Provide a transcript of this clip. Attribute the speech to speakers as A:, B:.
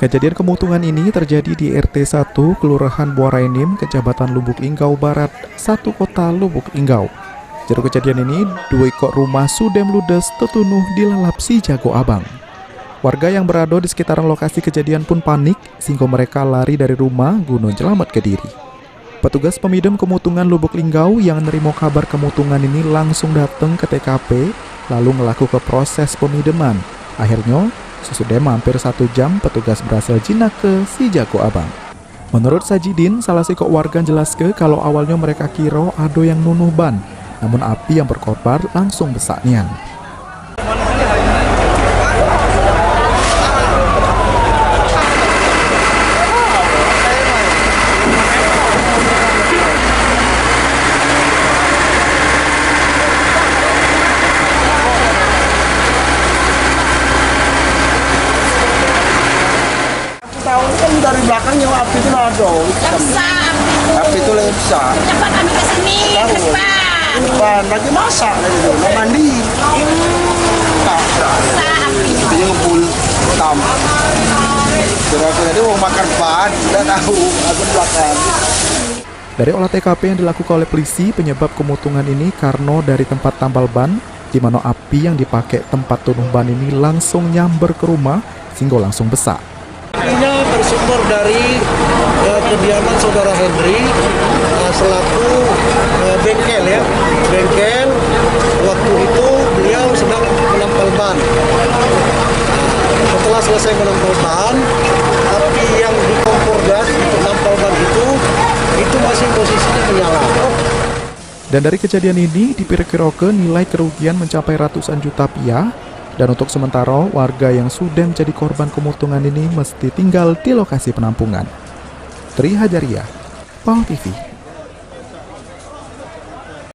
A: Kejadian kemutungan ini terjadi di RT 1 Kelurahan Buarainim, Kecamatan Lubuk Inggau Barat, 1 Kota Lubuk Inggau. Jero kejadian ini, 2 ekor rumah sudem ludes tetunuh dilalap si jago abang. Warga yang berada di sekitaran lokasi kejadian pun panik, sehingga mereka lari dari rumah guna selamat ke diri. Petugas pemadam kemutungan Lubuk Linggau yang menerima kabar kemutungan ini langsung datang ke TKP, lalu melakukan proses pemadaman. Akhirnya, sesudah hampir 1 jam, petugas berhasil jinak ke si jago abang. Menurut Sajidin, salah si warga jelaskan kalau awalnya mereka kira ada yang nunuh ban, namun api yang berkorban langsung besarnya.
B: Tahu kan dari belakangnya api itu ada. Api itu lebih besar.
C: Cepat kami ke sini, ke depan.
B: Lagi masak gitu, mau mandi. Apinya ngebul hitam. Kira-kira dia mau makan ban, tidak tahu. Aku belakang.
A: Dari olah TKP yang dilakukan oleh polisi, penyebab kemutungan ini karena dari tempat tambal ban, di mana api yang dipakai tempat tunuh ban ini langsung nyamber ke rumah, sehingga langsung besar.
B: Apinya bersumber dari kediaman saudara Henry selaku bengkel ya. Bengkel waktu itu beliau sedang menampal ban. Setelah selesai menampal ban, api yang di kompor gas untuk menampal ban itu masih posisinya menyala.
A: Dan dari kejadian ini diperkirakan nilai kerugian mencapai ratusan juta rupiah. Dan untuk sementara, warga yang sudah menjadi korban kemutungan ini mesti tinggal di lokasi penampungan. Tri Hajariah, PAL TV.